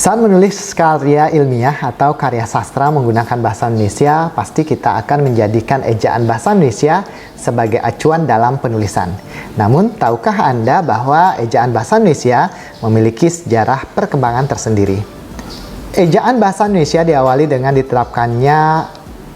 Saat menulis karya ilmiah atau karya sastra menggunakan bahasa Indonesia, pasti kita akan menjadikan ejaan bahasa Indonesia sebagai acuan dalam penulisan. Namun, tahukah Anda bahwa ejaan bahasa Indonesia memiliki sejarah perkembangan tersendiri? Ejaan bahasa Indonesia diawali dengan diterapkannya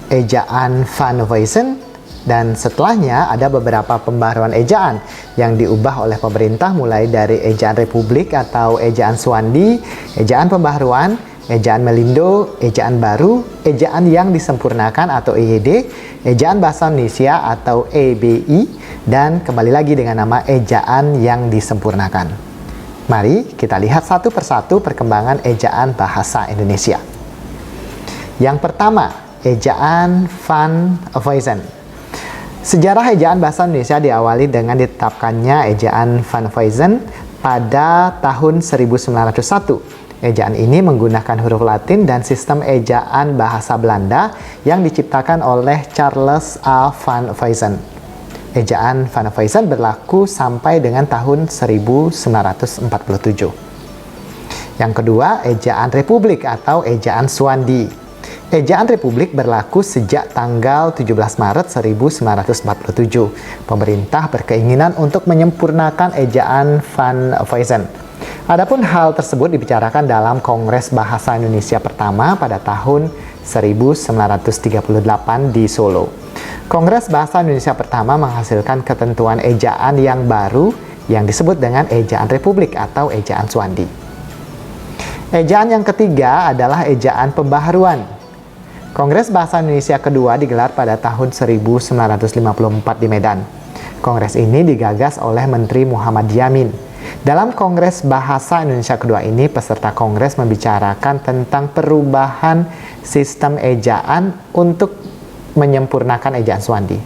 ejaan Van Weysen, dan setelahnya ada beberapa pembaharuan ejaan yang diubah oleh pemerintah, mulai dari ejaan Republik atau ejaan Suwandi, ejaan pembaharuan, ejaan Melindo, ejaan baru, ejaan yang disempurnakan atau EYD, ejaan bahasa Indonesia atau EBI, dan kembali lagi dengan nama ejaan yang disempurnakan. Mari kita lihat satu persatu perkembangan ejaan bahasa Indonesia. Yang pertama, ejaan Van Weysen. Sejarah ejaan bahasa Indonesia diawali dengan ditetapkannya ejaan Van Weysen pada tahun 1901. Ejaan ini menggunakan huruf Latin dan sistem ejaan bahasa Belanda yang diciptakan oleh Charles A. Van Weysen. Ejaan Van Weysen berlaku sampai dengan tahun 1947. Yang kedua, ejaan Republik atau ejaan Suwandi. Ejaan Republik berlaku sejak tanggal 17 Maret 1947. Pemerintah berkeinginan untuk menyempurnakan ejaan Van Weysen. Adapun hal tersebut dibicarakan dalam Kongres Bahasa Indonesia pertama pada tahun 1938 di Solo. Kongres Bahasa Indonesia pertama menghasilkan ketentuan ejaan yang baru yang disebut dengan ejaan Republik atau ejaan Suwandi. Ejaan yang ketiga adalah ejaan pembaharuan. Kongres Bahasa Indonesia kedua digelar pada tahun 1954 di Medan. Kongres ini digagas oleh Menteri Muhammad Yamin. Dalam Kongres Bahasa Indonesia kedua ini, peserta kongres membicarakan tentang perubahan sistem ejaan untuk menyempurnakan ejaan Suwandi.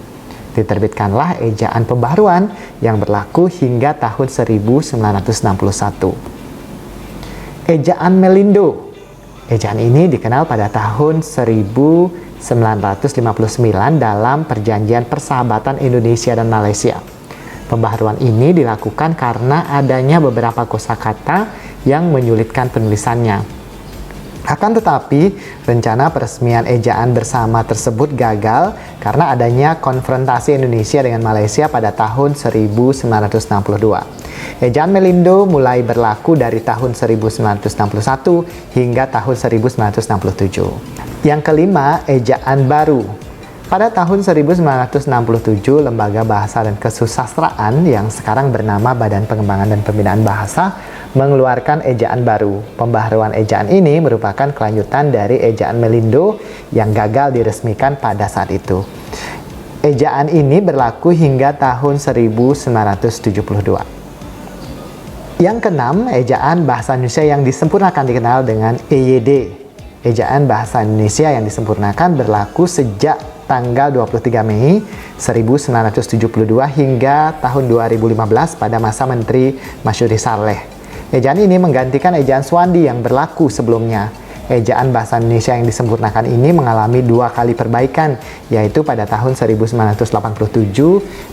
Diterbitkanlah ejaan pembaharuan yang berlaku hingga tahun 1961. Ejaan Melindo. Ejaan ini dikenal pada tahun 1959 dalam Perjanjian Persahabatan Indonesia dan Malaysia. Pembaharuan ini dilakukan karena adanya beberapa kosakata yang menyulitkan penulisannya. Akan tetapi, rencana peresmian ejaan bersama tersebut gagal karena adanya konfrontasi Indonesia dengan Malaysia pada tahun 1962. Ejaan Melindo mulai berlaku dari tahun 1961 hingga tahun 1967. Yang kelima, ejaan baru. Pada tahun 1967, Lembaga Bahasa dan Kesusastraan yang sekarang bernama Badan Pengembangan dan Pembinaan Bahasa mengeluarkan ejaan baru. Pembaharuan ejaan ini merupakan kelanjutan dari ejaan Melindo yang gagal diresmikan pada saat itu. Ejaan ini berlaku hingga tahun 1972. Yang keenam, ejaan bahasa Indonesia yang disempurnakan dikenal dengan EYD. Ejaan bahasa Indonesia yang disempurnakan berlaku sejak tanggal 23 Mei 1972 hingga tahun 2015 pada masa Menteri Masyuri Saleh. Ejaan ini menggantikan ejaan Suwandi yang berlaku sebelumnya. Ejaan bahasa Indonesia yang disempurnakan ini mengalami dua kali perbaikan, yaitu pada tahun 1987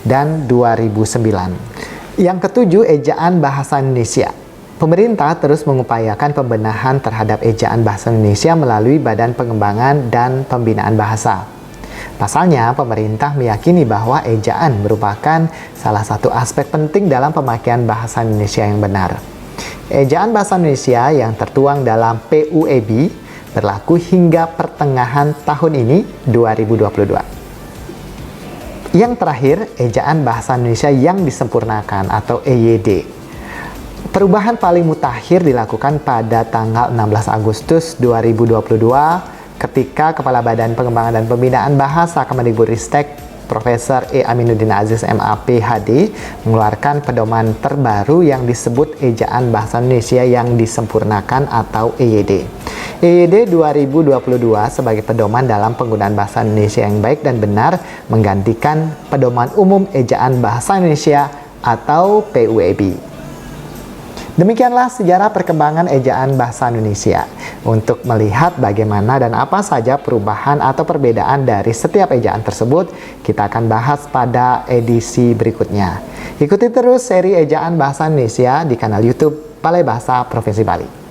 dan 2009. Yang ketujuh, ejaan bahasa Indonesia. Pemerintah terus mengupayakan pembenahan terhadap ejaan bahasa Indonesia melalui Badan Pengembangan dan Pembinaan Bahasa. Pasalnya, pemerintah meyakini bahwa ejaan merupakan salah satu aspek penting dalam pemakaian bahasa Indonesia yang benar. Ejaan bahasa Indonesia yang tertuang dalam PUEB berlaku hingga pertengahan tahun ini, 2022. Yang terakhir, ejaan bahasa Indonesia yang disempurnakan atau EYD. Perubahan paling mutakhir dilakukan pada tanggal 16 Agustus 2022 ketika Kepala Badan Pengembangan dan Pembinaan Bahasa Kemendikbudristek Profesor E. Aminuddin Aziz MA PhD mengeluarkan pedoman terbaru yang disebut Ejaan Bahasa Indonesia yang Disempurnakan atau EYD. EYD 2022 sebagai pedoman dalam penggunaan bahasa Indonesia yang baik dan benar menggantikan Pedoman Umum Ejaan Bahasa Indonesia atau PUEB. Demikianlah sejarah perkembangan ejaan bahasa Indonesia. Untuk melihat bagaimana dan apa saja perubahan atau perbedaan dari setiap ejaan tersebut, kita akan bahas pada edisi berikutnya. Ikuti terus seri ejaan bahasa Indonesia di kanal YouTube Balai Bahasa Provinsi Bali.